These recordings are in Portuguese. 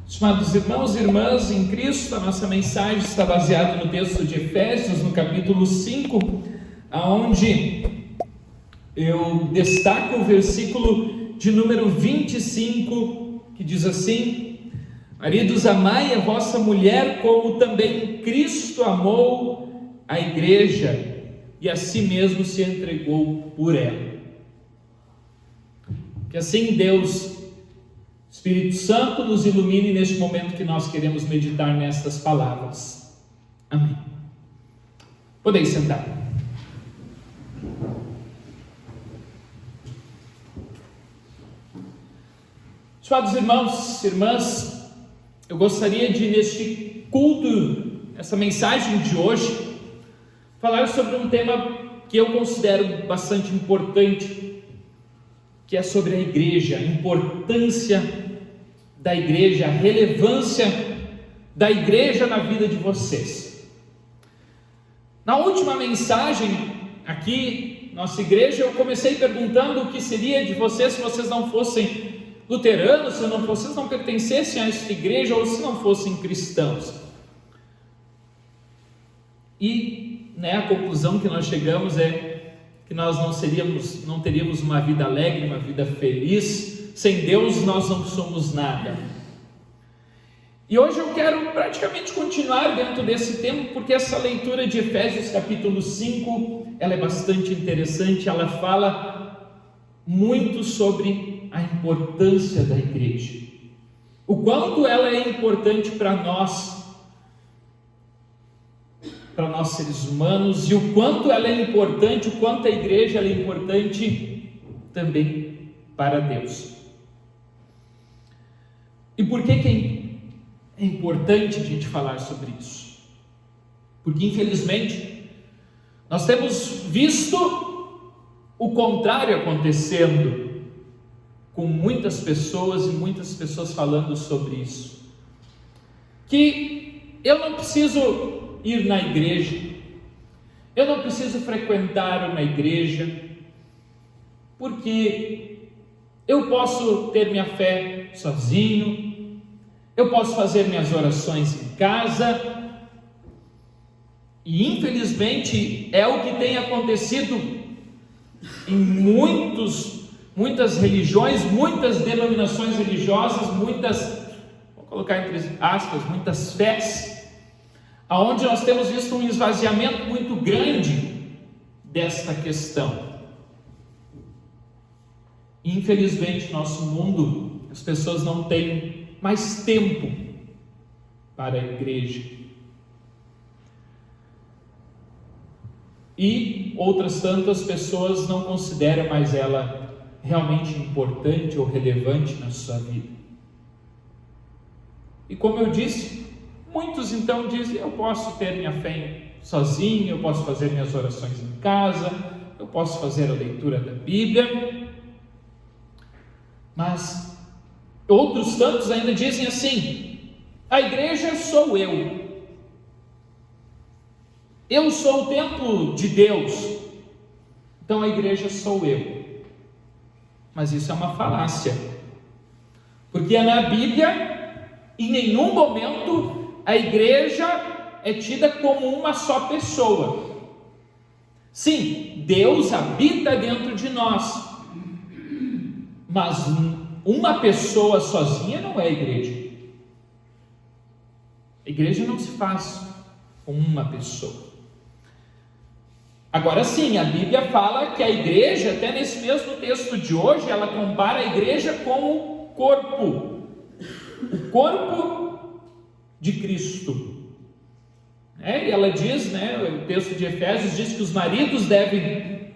Estimados irmãos e irmãs em Cristo, a nossa mensagem está baseada no texto de Efésios, no capítulo 5, aonde eu destaco o versículo de número 25, que diz assim: maridos, amai a vossa mulher como também Cristo amou a igreja e a si mesmo se entregou por ela. Que assim Deus, Espírito Santo, nos ilumine neste momento que nós queremos meditar nestas palavras. Amém. Podeis sentar. Estimados irmãos e irmãs, eu gostaria de, neste culto, essa mensagem de hoje, falar sobre um tema que eu considero bastante importante, que é sobre a igreja, a importância da igreja, a relevância da igreja na vida de vocês. Na última mensagem aqui, nossa igreja, eu comecei perguntando o que seria de vocês se vocês não fossem luteranos, se vocês não pertencessem a esta igreja ou se não fossem cristãos. E a conclusão que nós chegamos é que nós não teríamos uma vida alegre, uma vida feliz. Sem Deus nós não somos nada. E hoje eu quero praticamente continuar dentro desse tema, porque essa leitura de Efésios capítulo 5, ela é bastante interessante. Ela fala muito sobre a importância da igreja, o quanto ela é importante para nós seres humanos, e o quanto ela é importante, o quanto a igreja ela é importante também para Deus. E por que é importante a gente falar sobre isso? Porque infelizmente nós temos visto o contrário acontecendo com muitas pessoas, e muitas pessoas falando sobre isso, que eu não preciso ir na igreja, eu não preciso frequentar uma igreja, porque eu posso ter minha fé sozinho, eu posso fazer minhas orações em casa. E infelizmente é o que tem acontecido em muitas religiões, muitas denominações religiosas, vou colocar entre aspas, muitas fés, aonde nós temos visto um esvaziamento muito grande desta questão. Infelizmente, nosso mundo, as pessoas não têm mais tempo para a igreja. E outras tantas pessoas não consideram mais ela realmente importante ou relevante na sua vida. E como eu disse, muitos então dizem: eu posso ter minha fé sozinho, eu posso fazer minhas orações em casa, eu posso fazer a leitura da Bíblia. Mas outros tantos ainda dizem assim: a igreja sou eu sou o templo de Deus, então a igreja sou eu. Mas isso é uma falácia, porque na Bíblia, em nenhum momento a igreja é tida como uma só pessoa. Sim, Deus habita dentro de nós, mas uma pessoa sozinha não é igreja. A igreja não se faz com uma pessoa. Agora sim, a Bíblia fala que a igreja, até nesse mesmo texto de hoje, ela compara a igreja com o corpo de Cristo. E ela diz, o texto de Efésios diz que os maridos devem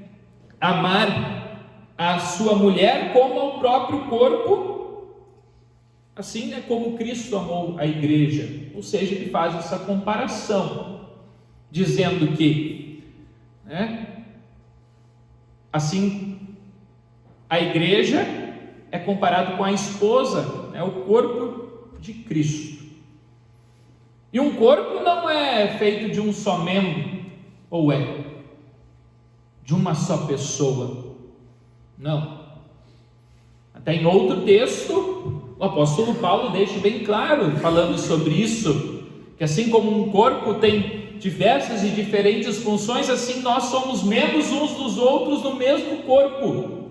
amar a sua mulher como ao próprio corpo, assim como Cristo amou a igreja. Ou seja, ele faz essa comparação, dizendo que assim a igreja é comparado com a esposa, o corpo de Cristo. E um corpo não é feito de um só membro, ou é de uma só pessoa, não. Até em outro texto, O apóstolo Paulo deixa bem claro, falando sobre isso, que assim como um corpo tem diversas e diferentes funções, assim nós somos membros uns dos outros no mesmo corpo.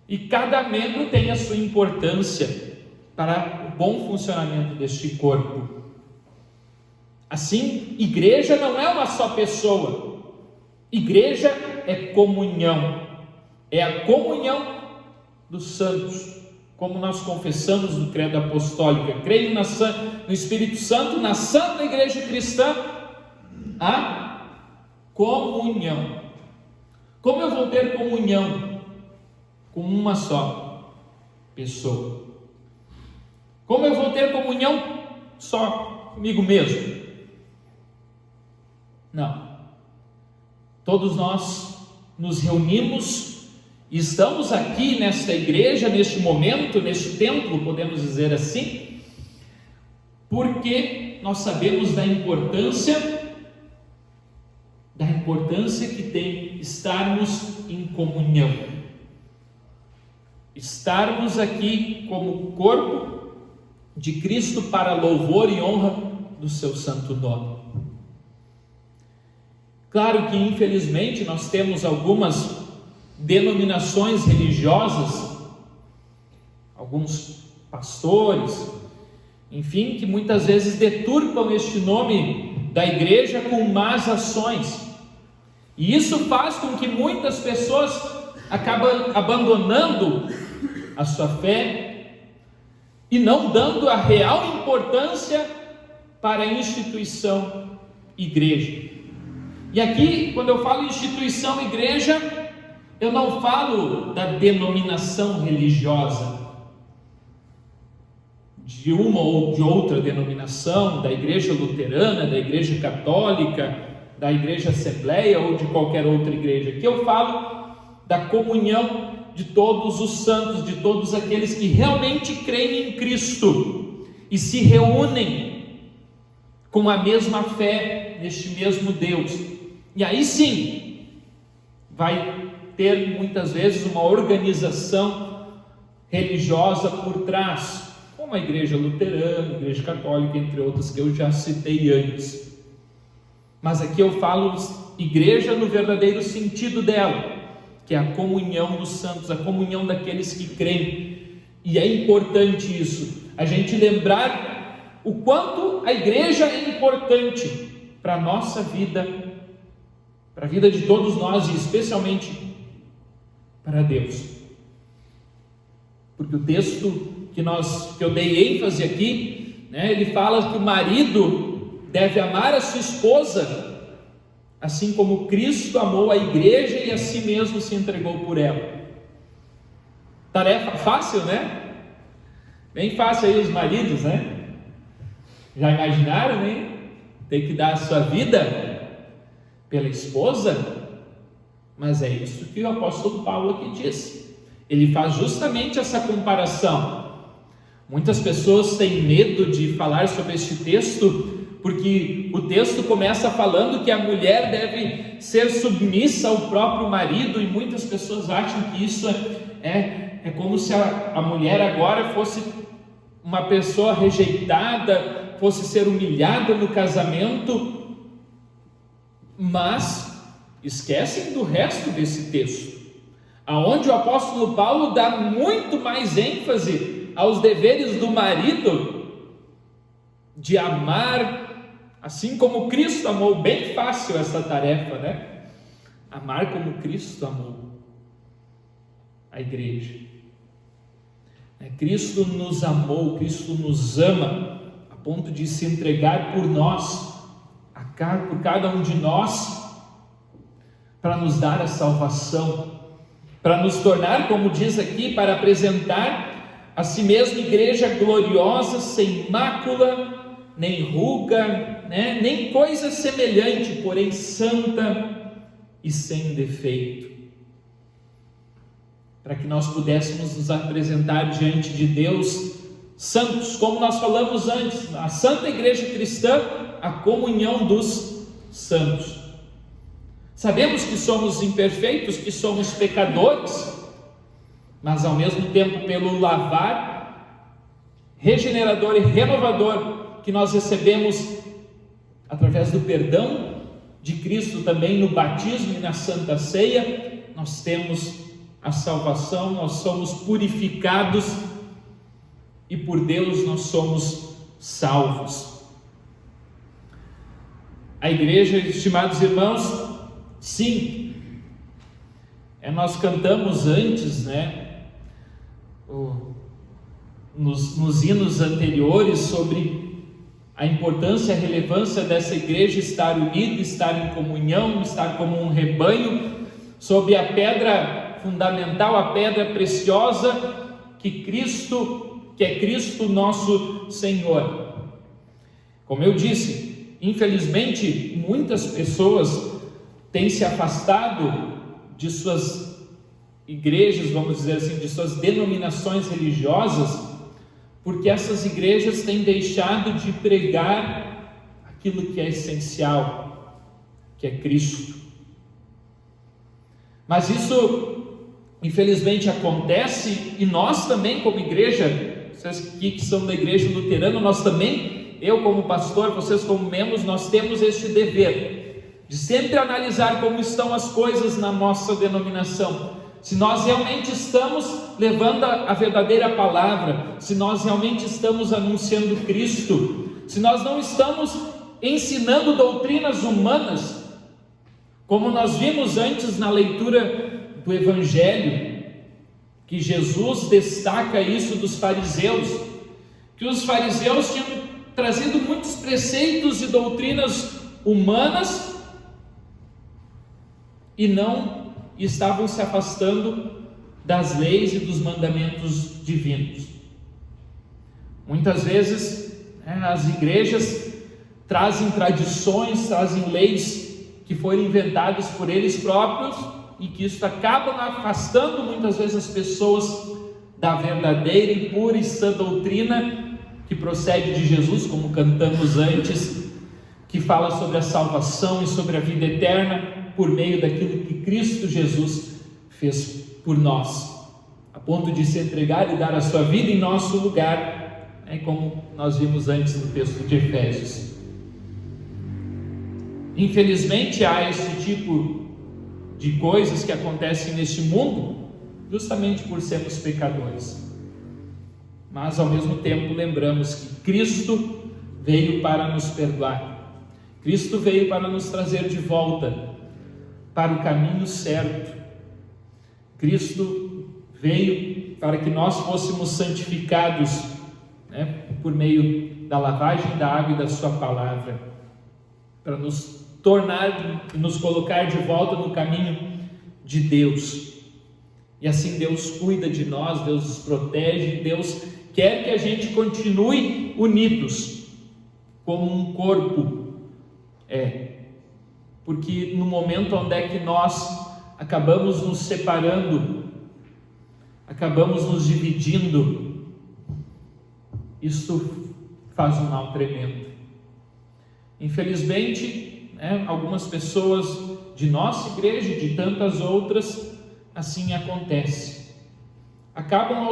E cada membro tem a sua importância para o bom funcionamento deste corpo. Assim, igreja não é uma só pessoa. Igreja é comunhão. É a comunhão dos santos, como nós confessamos no credo apostólico. Creio no Espírito Santo, na Santa Igreja Cristã, a comunhão. Como eu vou ter comunhão com uma só pessoa? Como eu vou ter comunhão só comigo mesmo? Não. Todos nós nos reunimos e estamos aqui nesta igreja, neste momento, neste templo, podemos dizer assim, porque nós sabemos da importância que tem estarmos em comunhão. Estarmos aqui como corpo de Cristo para louvor e honra do seu santo nome. Claro que infelizmente nós temos algumas denominações religiosas, alguns pastores, enfim, que muitas vezes deturpam este nome da igreja com más ações, e isso faz com que muitas pessoas acabem abandonando a sua fé e não dando a real importância para a instituição igreja. E aqui, quando eu falo instituição igreja, eu não falo da denominação religiosa, de uma ou de outra denominação, da igreja luterana, da igreja católica, da igreja assembleia ou de qualquer outra igreja. Aqui eu falo da comunhão de todos os santos, de todos aqueles que realmente creem em Cristo e se reúnem com a mesma fé neste mesmo Deus. E aí sim, vai ter muitas vezes uma organização religiosa por trás, como a igreja luterana, a igreja católica, entre outras que eu já citei antes. Mas aqui eu falo igreja no verdadeiro sentido dela, que é a comunhão dos santos, a comunhão daqueles que creem. E é importante isso, a gente lembrar o quanto a igreja é importante para a nossa vida, para a vida de todos nós e especialmente para Deus. Porque o texto que eu dei ênfase aqui, ele fala que o marido deve amar a sua esposa, assim como Cristo amou a igreja e a si mesmo se entregou por ela. Tarefa fácil, né? Bem fácil aí os maridos, né? Já imaginaram, né? Ter que dar a sua vida pela esposa? Mas é isso que o apóstolo Paulo aqui diz. Ele faz justamente essa comparação. Muitas pessoas têm medo de falar sobre este texto, porque o texto começa falando que a mulher deve ser submissa ao próprio marido, e muitas pessoas acham que isso é como se a mulher agora fosse uma pessoa rejeitada, fosse ser humilhada no casamento, mas esquecem do resto desse texto, aonde o apóstolo Paulo dá muito mais ênfase aos deveres do marido, de amar, assim como Cristo amou. Bem fácil essa tarefa, né? Amar como Cristo amou a igreja. Cristo nos amou, Cristo nos ama, a ponto de se entregar por nós, por cada um de nós, para nos dar a salvação, para nos tornar, como diz aqui, para apresentar a si mesmo igreja gloriosa, sem mácula, nem ruga, nem coisa semelhante, porém santa e sem defeito, para que nós pudéssemos nos apresentar diante de Deus santos, como nós falamos antes, a Santa Igreja Cristã, a comunhão dos santos. Sabemos que somos imperfeitos, que somos pecadores, mas ao mesmo tempo, pelo lavar regenerador e renovador que nós recebemos através do perdão de Cristo também no batismo e na Santa Ceia, nós temos a salvação, nós somos purificados e por Deus nós somos salvos. A igreja, estimados irmãos, sim, nós cantamos antes, nos hinos anteriores sobre a importância e a relevância dessa igreja estar unida, estar em comunhão, estar como um rebanho, sob a pedra fundamental, a pedra preciosa que é Cristo nosso Senhor. Como eu disse, infelizmente muitas pessoas têm se afastado de suas igrejas, vamos dizer assim, de suas denominações religiosas, porque essas igrejas têm deixado de pregar aquilo que é essencial, que é Cristo. Mas isso, infelizmente, acontece, e nós também, como igreja, vocês que são da igreja luterana, nós também, eu como pastor, vocês como membros, nós temos este dever de sempre analisar como estão as coisas na nossa denominação. Se nós realmente estamos levando a verdadeira palavra, se nós realmente estamos anunciando Cristo, se nós não estamos ensinando doutrinas humanas, como nós vimos antes na leitura do Evangelho, que Jesus destaca isso dos fariseus, que os fariseus tinham trazido muitos preceitos e doutrinas humanas e não estavam se afastando das leis e dos mandamentos divinos. Muitas vezes as igrejas trazem tradições, trazem leis que foram inventadas por eles próprios e que isso acaba afastando muitas vezes as pessoas da verdadeira e pura e sã doutrina que procede de Jesus, como cantamos antes, que fala sobre a salvação e sobre a vida eterna por meio daquilo que Cristo Jesus fez por nós, a ponto de se entregar e dar a sua vida em nosso lugar, como nós vimos antes no texto de Efésios. Infelizmente há esse tipo de coisas que acontecem neste mundo, justamente por sermos pecadores. Mas ao mesmo tempo lembramos que Cristo veio para nos perdoar. Cristo veio para nos trazer de volta para o caminho certo. Cristo veio para que nós fôssemos santificados, por meio da lavagem da água e da sua palavra, para nos tornar e nos colocar de volta no caminho de Deus. E assim Deus cuida de nós, Deus nos protege, Deus quer que a gente continue unidos como um corpo. Porque no momento onde é que nós acabamos nos separando, acabamos nos dividindo, isso faz um mal tremendo. Infelizmente, algumas pessoas de nossa igreja e de tantas outras, assim acontece. Acabam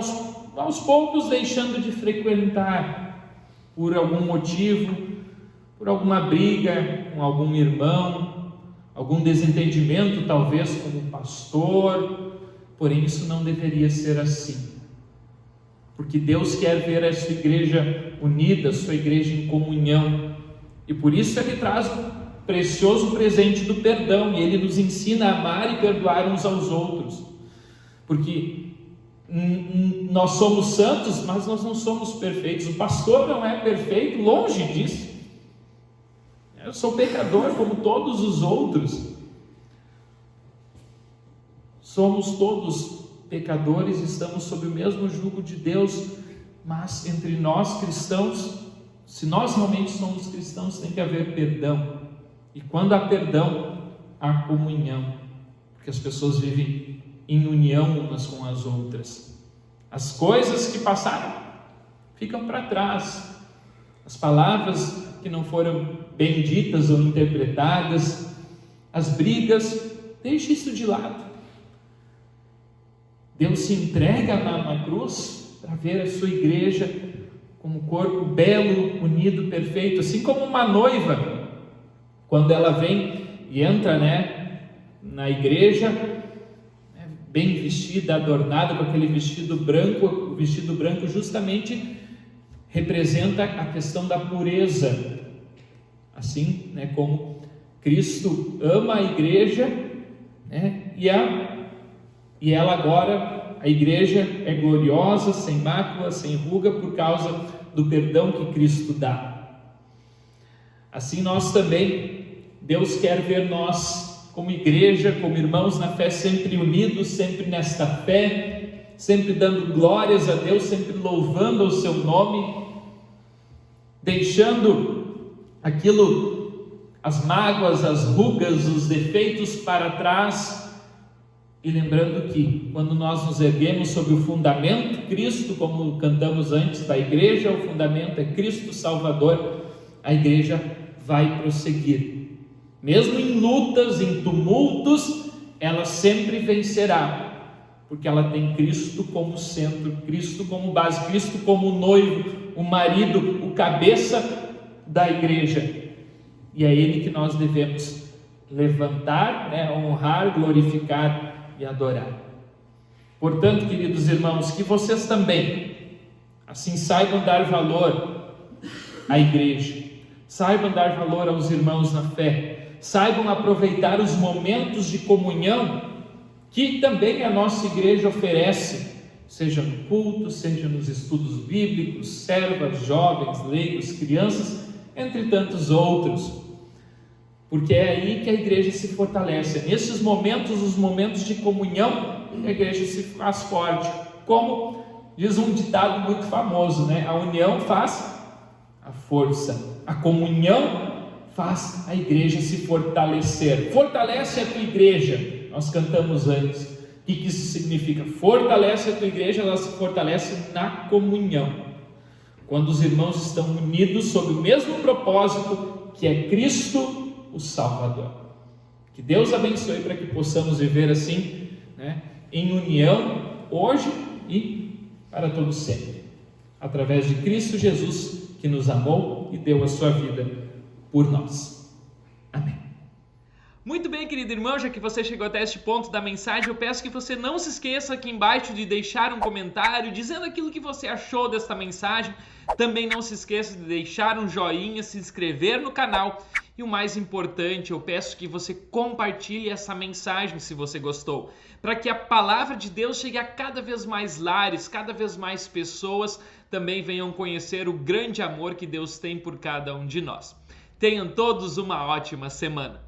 aos poucos deixando de frequentar por algum motivo, por alguma briga com algum irmão, algum desentendimento talvez com o pastor, porém isso não deveria ser assim, porque Deus quer ver a sua igreja unida, a sua igreja em comunhão, e por isso Ele traz o precioso presente do perdão, e Ele nos ensina a amar e perdoar uns aos outros, porque nós somos santos, mas nós não somos perfeitos. O pastor não é perfeito, longe disso. Eu sou pecador como todos os outros. Somos todos pecadores, estamos sob o mesmo jugo de Deus, mas entre nós cristãos, se nós realmente somos cristãos, tem que haver perdão. E quando há perdão, há comunhão, porque as pessoas vivem em união umas com as outras. As coisas que passaram ficam para trás. As palavras que não foram bem ditas ou interpretadas, as brigas, deixe isso de lado. Deus se entrega na cruz para ver a sua igreja como corpo belo, unido, perfeito, assim como uma noiva, quando ela vem e entra, na igreja, bem vestida, adornada com aquele vestido branco. O vestido branco justamente representa a questão da pureza, assim, como Cristo ama a igreja, e ela agora, a igreja é gloriosa, sem mácula, sem ruga, por causa do perdão que Cristo dá. Assim nós também, Deus quer ver nós como igreja, como irmãos na fé, sempre unidos, sempre nesta fé, sempre dando glórias a Deus, sempre louvando o seu nome, deixando as mágoas, as rugas, os defeitos para trás, e lembrando que quando nós nos erguemos sobre o fundamento, Cristo, como cantamos antes da igreja, o fundamento é Cristo Salvador, a igreja vai prosseguir. Mesmo em lutas, em tumultos, ela sempre vencerá, porque ela tem Cristo como centro, Cristo como base, Cristo como noivo, o marido, o cabeça da igreja. E é Ele que nós devemos levantar, honrar, glorificar e adorar. Portanto, queridos irmãos, que vocês também assim saibam dar valor à igreja, saibam dar valor aos irmãos na fé, saibam aproveitar os momentos de comunhão que também a nossa igreja oferece, seja no culto, seja nos estudos bíblicos, servas, jovens, leigos, crianças, entre tantos outros, porque é aí que a igreja se fortalece. Nesses momentos, os momentos de comunhão, a igreja se faz forte. Como diz um ditado muito famoso, a união faz a força, a comunhão faz a igreja se fortalecer. Fortalece a tua igreja, nós cantamos antes. O que isso significa? Fortalece a tua igreja, ela se fortalece na comunhão, quando os irmãos estão unidos sob o mesmo propósito, que é Cristo o Salvador. Que Deus abençoe para que possamos viver assim, em união, hoje e para todo sempre, através de Cristo Jesus, que nos amou e deu a sua vida por nós. Amém. Muito bem, querido irmão, já que você chegou até este ponto da mensagem, eu peço que você não se esqueça aqui embaixo de deixar um comentário dizendo aquilo que você achou desta mensagem. Também não se esqueça de deixar um joinha, se inscrever no canal e o mais importante, eu peço que você compartilhe essa mensagem se você gostou, para que a palavra de Deus chegue a cada vez mais lares, cada vez mais pessoas também venham conhecer o grande amor que Deus tem por cada um de nós. Tenham todos uma ótima semana.